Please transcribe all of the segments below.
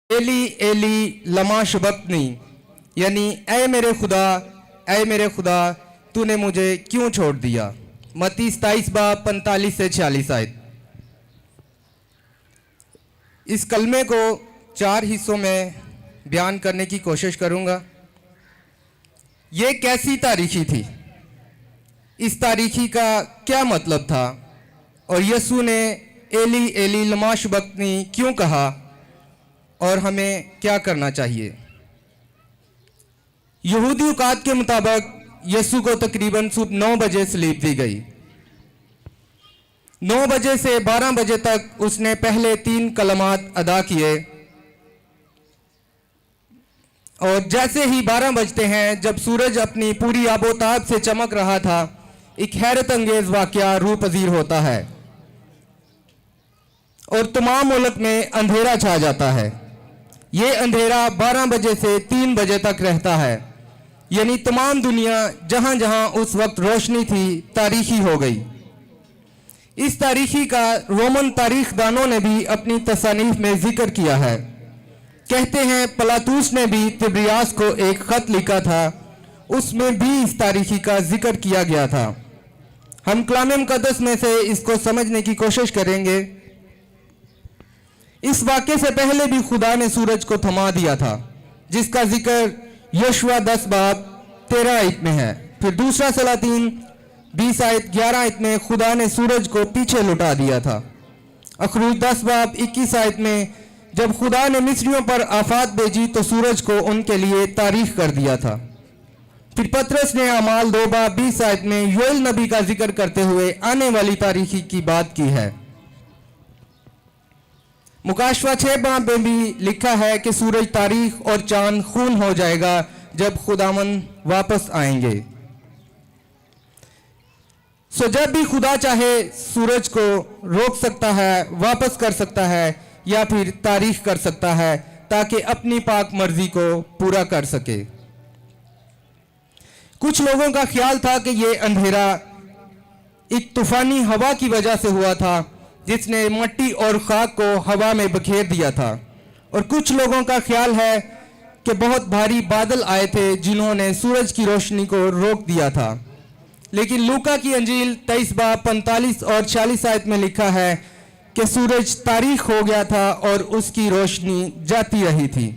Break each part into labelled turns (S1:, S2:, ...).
S1: Eli Eli लमा शबक्तनी, यानी ऐ मेरे खुदा तूने मुझे क्यों छोड़ दिया। मत्ती 27 बाब 45 से 46 आयत। इस कलमे को 4 हिस्सों में बयान करने की कोशिश करूंगा। ये कैसी तारीखी थी, इस तारीखी का क्या मतलब था, और यसू ने एली एली लमा शबक्तनी क्यों कहा, और हमें क्या करना चाहिए। यहूदी औकात के मुताबिक यसू को तकरीबन सुबह 9 बजे सलीब दी गई। 9 बजे से 12 बजे तक उसने पहले 3 कलमात अदा किए, और जैसे ही 12 बजते हैं, जब सूरज अपनी पूरी आबोताब से चमक रहा था, एक हैरत अंगेज वाकया रूह पजीर होता है और तमाम मुल्क में अंधेरा छा जाता है। ये अंधेरा 12 बजे से 3 बजे तक रहता है, यानी तमाम दुनिया जहां जहां उस वक्त रोशनी थी तारीखी हो गई। इस तारीखी का रोमन तारीखदानों ने भी अपनी तसानीफ में जिक्र किया है। कहते हैं प्लातूस ने भी तिब्रियास को एक खत लिखा था, उसमें भी इस तारीखी का जिक्र किया गया था। हम कलाम मुक़द्दस में से इसको समझने की कोशिश करेंगे। इस वाक़े से पहले भी खुदा ने सूरज को थमा दिया था, जिसका जिक्र यशवा 10 बाब 13 आयत में है। फिर दूसरा सलातीन 20 आयत 11 आयत में खुदा ने सूरज को पीछे लुटा दिया था। अखरूज 10 बाब 21 आयत में जब खुदा ने मिस्रियों पर आफत भेजी तो सूरज को उनके लिए तारीख कर दिया था। फिर पतरस ने अमाल 2 बाब 20 आयत में योएल नबी का जिक्र करते हुए आने वाली तारीखी की बात की है। मुकाशवा 6 बाब में भी लिखा है कि सूरज तारीख और चांद खून हो जाएगा जब खुदावंद वापस आएंगे। सो जब भी खुदा चाहे सूरज को रोक सकता है, वापस कर सकता है, या फिर तारीख कर सकता है, ताकि अपनी पाक मर्जी को पूरा कर सके। कुछ लोगों का ख्याल था कि यह अंधेरा एक तूफानी हवा की वजह से हुआ था, जिसने मिट्टी और खाक को हवा में बखेर दिया था, और कुछ लोगों का ख्याल है कि बहुत भारी बादल आए थे जिन्होंने सूरज की रोशनी को रोक दिया था। लेकिन लूका की अंजील 23 बाब 45 और 46 आयत में लिखा है कि सूरज तारीख हो गया था और उसकी रोशनी जाती रही थी,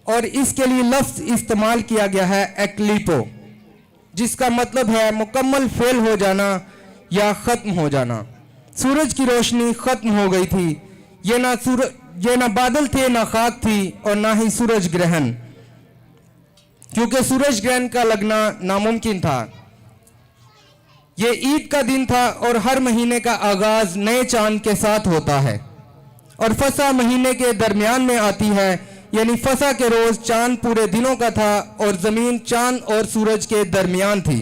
S1: और इसके लिए लफ्ज इस्तेमाल किया गया है एक्लिपो, जिसका मतलब है मुकम्मल फेल हो जाना या खत्म हो जाना। सूरज की रोशनी खत्म हो गई थी। ये ना बादल थे, ना खाक थी, और ना ही सूरज ग्रहण, क्योंकि सूरज ग्रहण का लगना नामुमकिन था। ये ईद का दिन था और हर महीने का आगाज नए चांद के साथ होता है, और फसा महीने के दरमियान में आती है, यानी फसा के रोज चांद पूरे दिनों का था और जमीन चांद और सूरज के दरमियान थी।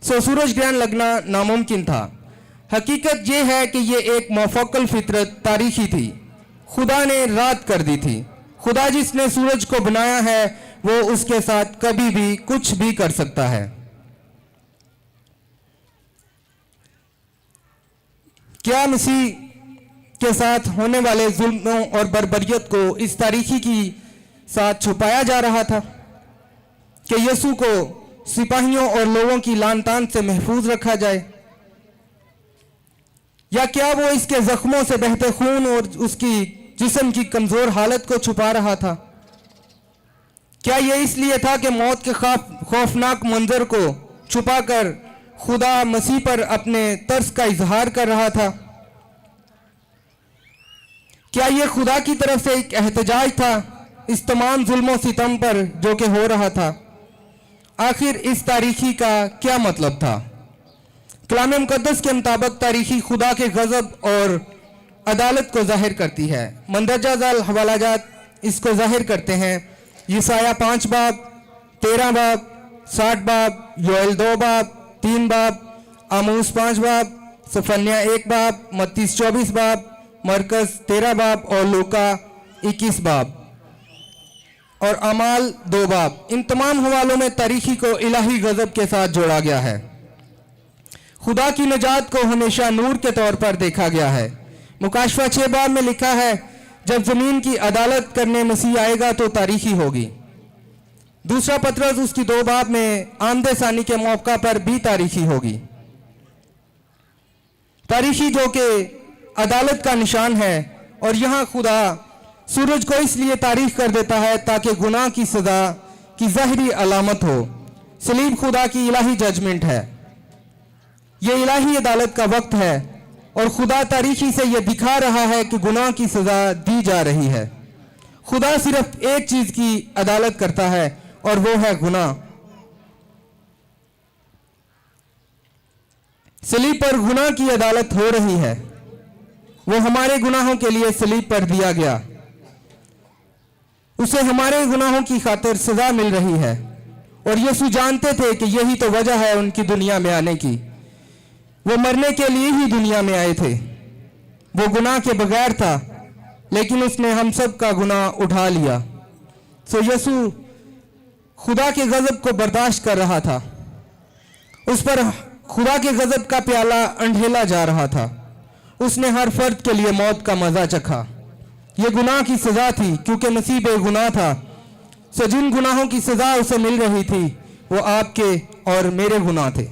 S1: सो सूरज ग्रहण लगना नामुमकिन था। हकीकत यह है कि यह एक मौफ़क़ल फितरत तारीखी थी। खुदा ने रात कर दी थी। खुदा जिसने सूरज को बनाया है वो उसके साथ कभी भी कुछ भी कर सकता है। क्या मसीह के साथ होने वाले जुल्मों और बर्बरियत को इस तारीखी की साथ छुपाया जा रहा था कि यसू को सिपाहियों और लोगों की लान तान से महफूज रखा जाए, या क्या वो इसके जख्मों से बहते खून और उसकी जिस्म की कमजोर हालत को छुपा रहा था? क्या ये इसलिए था कि मौत के खौफनाक मंजर को छुपाकर खुदा मसीह पर अपने तर्स का इजहार कर रहा था? क्या ये खुदा की तरफ से एक एहतजाज था इस तमाम जुल्मों सितम पर जो कि हो रहा था? आखिर इस तारीखी का क्या मतलब था? कलाम मुक़द्दस के मुताबिक तारीखी खुदा के गज़ब और अदालत को जाहिर करती है। मंदरजा ज़ाल हवालाजात इसको जाहिर करते हैं। यसाया 5 बाब 13 बाब 60 बाब, योएल 2 बाब 3 बाब, आमोस 5 बाब, सफन्या 1 बाब, मत्ती 24 बाब, मरकस 13 बाब और लूका 21 बाब और अमाल 2 बाब। इन तमाम हवालों में तारीखी को इलाही गज़ब के साथ जोड़ा गया है। खुदा की नजात को हमेशा नूर के तौर पर देखा गया है। मुकाशवा 6 बाब में लिखा है, जब जमीन की अदालत करने मसीह आएगा तो तारीखी होगी। दूसरा पत्रस उसकी 2 बाब में आमदे सानी के मौका पर भी तारीखी होगी। तारीखी जो कि अदालत का निशान है, और यहाँ खुदा सूरज को इसलिए तारीख कर देता है ताकि गुनाह की सजा की ज़ाहिरी अलामत हो। सलीब खुदा की इलाही जजमेंट है, ये इलाही अदालत का वक्त है, और खुदा तारीखी से यह दिखा रहा है कि गुनाह की सजा दी जा रही है। खुदा सिर्फ एक चीज की अदालत करता है और वो है गुनाह। सलीब पर गुनाह की अदालत हो रही है, वो हमारे गुनाहों के लिए सलीब पर दिया गया, उसे हमारे गुनाहों की खातिर सजा मिल रही है। और यीशु जानते थे कि यही तो वजह है उनकी दुनिया में आने की। वो मरने के लिए ही दुनिया में आए थे। वो गुनाह के बगैर था, लेकिन उसने हम सब का गुनाह उठा लिया। सो यीशु खुदा के गजब को बर्दाश्त कर रहा था। उस पर खुदा के गजब का प्याला अंढेला जा रहा था। उसने हर फर्द के लिए मौत का मजा चखा। ये गुनाह की सजा थी, क्योंकि मसीह बेगुनाह था। सो जिन गुनाहों की सजा उसे मिल रही थी वो आपके और मेरे गुनाह थे।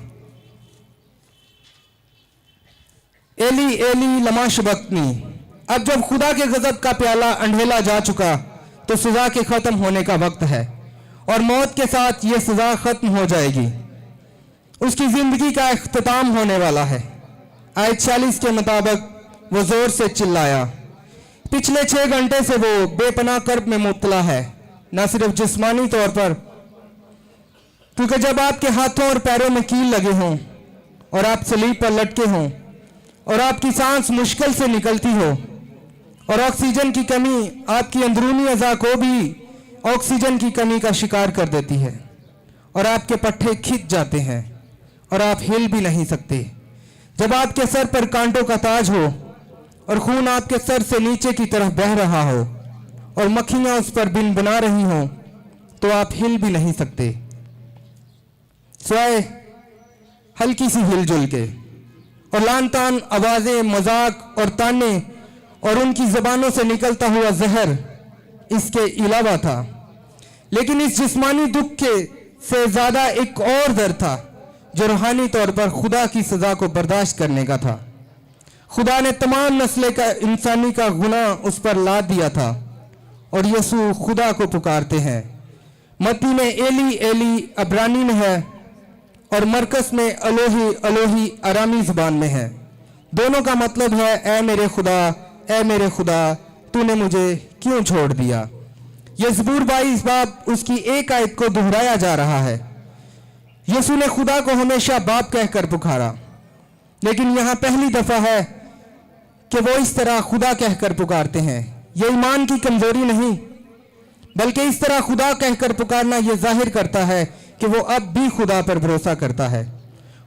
S1: एली एली लमा शबक्तनी। अब जब खुदा के गजब का प्याला अंढेला जा चुका तो सजा के खत्म होने का वक्त है, और मौत के साथ ये सजा खत्म हो जाएगी। उसकी जिंदगी का इख्तिताम होने वाला है। आयत 40 के मुताबिक वो जोर से चिल्लाया। पिछले 6 घंटे से वो बेपनाह कर्ब में मुब्तला है, न सिर्फ जिस्मानी तौर पर, क्योंकि जब आपके हाथों और पैरों में कील लगे हों और आप सलीब पर लटके हों और आपकी सांस मुश्किल से निकलती हो और ऑक्सीजन की कमी आपकी अंदरूनी अज़ा को भी ऑक्सीजन की कमी का शिकार कर देती है, और आपके पट्टे खिंच जाते हैं और आप हिल भी नहीं सकते। जब आपके सर पर कांटों का ताज हो और खून आपके सर से नीचे की तरफ बह रहा हो और मक्खियां उस पर बिन बना रही हों, तो आप हिल भी नहीं सकते, सिवाय हल्की सी हिलजुल के। और लान तान आवाजें, मजाक और ताने और उनकी जबानों से निकलता हुआ जहर इसके अलावा था। लेकिन इस जिस्मानी दुख के से ज्यादा एक और दर्द था जो रूहानी तौर पर खुदा की सजा को बर्दाश्त करने का था। खुदा ने तमाम नस्ल का इंसानी का गुनाह उस पर लाद दिया था, और यीशु खुदा को पुकारते हैं। मत्ती में एली एली अब्रानी में है और मरकस में अलोही अलोही अरामी जुबान में है। दोनों का मतलब है ए मेरे खुदा तूने मुझे क्यों छोड़ दिया। यह ज़बूर 22 बाब उसकी एक आयत को दोहराया जा रहा है। यीशु ने खुदा को हमेशा बाप कहकर पुकारा, लेकिन यहां पहली दफा है कि वो इस तरह खुदा कहकर पुकारते हैं। यह ईमान की कमजोरी नहीं, बल्कि इस तरह खुदा कहकर पुकारना यह जाहिर करता है कि वो अब भी खुदा पर भरोसा करता है।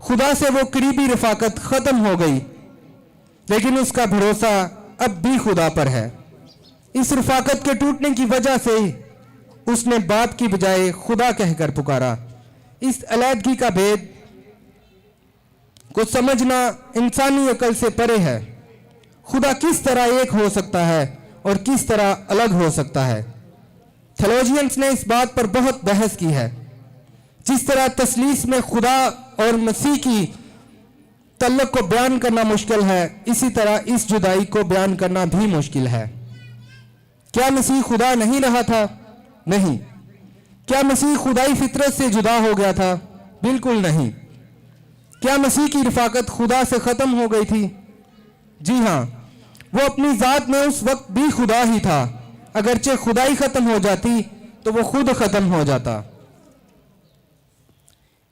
S1: खुदा से वो करीबी रफाकत खत्म हो गई, लेकिन उसका भरोसा अब भी खुदा पर है। इस रफाकत के टूटने की वजह से उसने बाप की बजाय खुदा कहकर पुकारा। इस अलैदगी का भेद को समझना इंसानी अकल से परे है। खुदा किस तरह एक हो सकता है और किस तरह अलग हो सकता है। थियोलॉजियंस ने इस बात पर बहुत बहस की है। जिस तरह तस्लीस में खुदा और मसीह की तल्लुक को बयान करना मुश्किल है, इसी तरह इस जुदाई को बयान करना भी मुश्किल है। क्या मसीह खुदा नहीं रहा था? नहीं। क्या मसीह खुदाई फितरत से जुदा हो गया था? बिल्कुल नहीं। क्या मसीह की रफाकत खुदा से खत्म हो गई थी? जी हां, वो अपनी जात में उस वक्त भी खुदा ही था। अगरचे खुदाई खत्म हो जाती तो वो खुद खत्म हो जाता।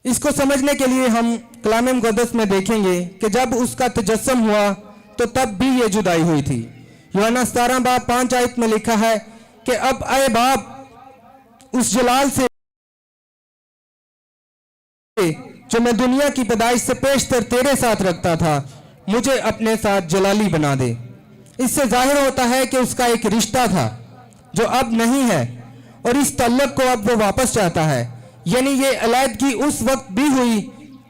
S1: इसको समझने के लिए हम कलाम मुक़द्दस में देखेंगे कि जब उसका तजस्सुम हुआ तो तब भी ये जुदाई हुई थी। यूहन्ना 17 बाब 5 आयत में लिखा है कि अब आए बाप उस जलाल से जो मैं दुनिया की पैदाइश से पेशतर तेरे साथ रखता था, मुझे अपने साथ जलाली बना दे। इससे जाहिर होता है कि उसका एक रिश्ता था जो अब नहीं है, और इस तल्लुक को अब वो वापस चाहता है। यानी ये अलैदगी उस वक्त भी हुई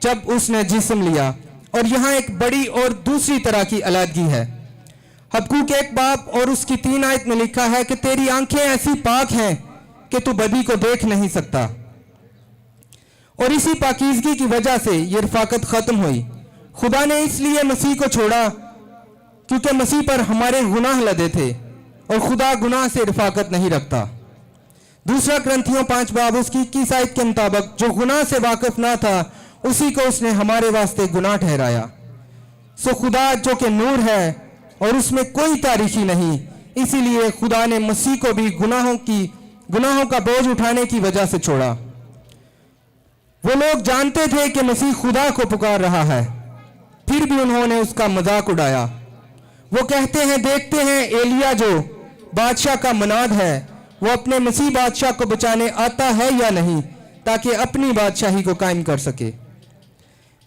S1: जब उसने जिस्म लिया, और यहाँ एक बड़ी और दूसरी तरह की अलैदगी है। हबक्कूक 1 बाब और उसकी 3 आयत में लिखा है कि तेरी आंखें ऐसी पाक हैं कि तू बदी को देख नहीं सकता। और इसी पाकीज़गी की वजह से ये रफ़ाकत ख़त्म हुई। खुदा ने इसलिए मसीह को छोड़ा क्योंकि मसीह पर हमारे गुनाह लदे थे और खुदा गुनाह से रफ़ाकत नहीं रखता। दूसरा ग्रंथियों 5 बाब उसकी 21 आयत के मुताबिक जो गुनाह से वाकिफ ना था उसी को उसने हमारे वास्ते गुनाह ठहराया। सो खुदा जो कि नूर है और उसमें कोई तारीकी नहीं, इसीलिए खुदा ने मसीह को भी गुनाहों का बोझ उठाने की वजह से छोड़ा। वो लोग जानते थे कि मसीह खुदा को पुकार रहा है, फिर भी उन्होंने उसका मजाक उड़ाया। वो कहते हैं, देखते हैं एलिया जो बादशाह का मनाद है वो अपने मसीह बादशाह को बचाने आता है या नहीं, ताकि अपनी बादशाही को कायम कर सके।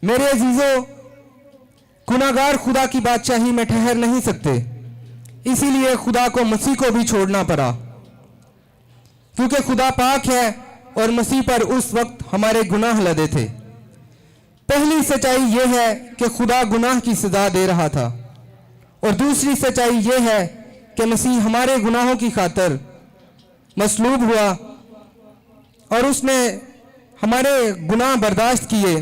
S1: मेरे अजीजों, गुनाहगार खुदा की बादशाही में ठहर नहीं सकते, इसीलिए खुदा को मसीह को भी छोड़ना पड़ा, क्योंकि खुदा पाक है और मसीह पर उस वक्त हमारे गुनाह लदे थे। पहली सच्चाई यह है कि खुदा गुनाह की सजा दे रहा था, और दूसरी सच्चाई यह है कि मसीह हमारे गुनाहों की खातिर मसलूब हुआ और उसने हमारे गुनाह बर्दाश्त किए।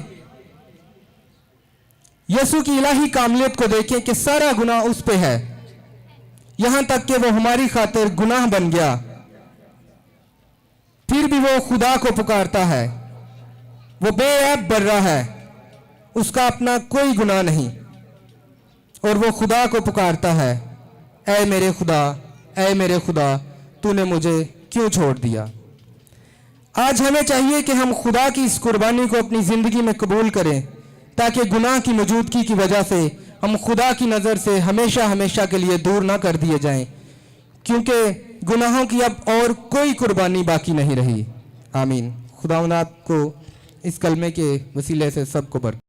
S1: यीशु की इलाही कामलियत को देखें कि सारा गुनाह उस पे है, यहां तक कि वो हमारी खातिर गुनाह बन गया, फिर भी वो खुदा को पुकारता है। वो बेऐब बर्रा है, उसका अपना कोई गुनाह नहीं, और वो खुदा को पुकारता है, ऐ मेरे खुदा, ऐ मेरे खुदा, तूने मुझे क्यों छोड़ दिया। आज हमें चाहिए कि हम खुदा की इस कुर्बानी को अपनी जिंदगी में कबूल करें, ताकि गुनाह की मौजूदगी की वजह से हम खुदा की नज़र से हमेशा हमेशा के लिए दूर ना कर दिए जाएं, क्योंकि गुनाहों की अब और कोई कुर्बानी बाकी नहीं रही। आमीन। खुदावंद आपको इस कलमे के वसीले से सबको बरकत।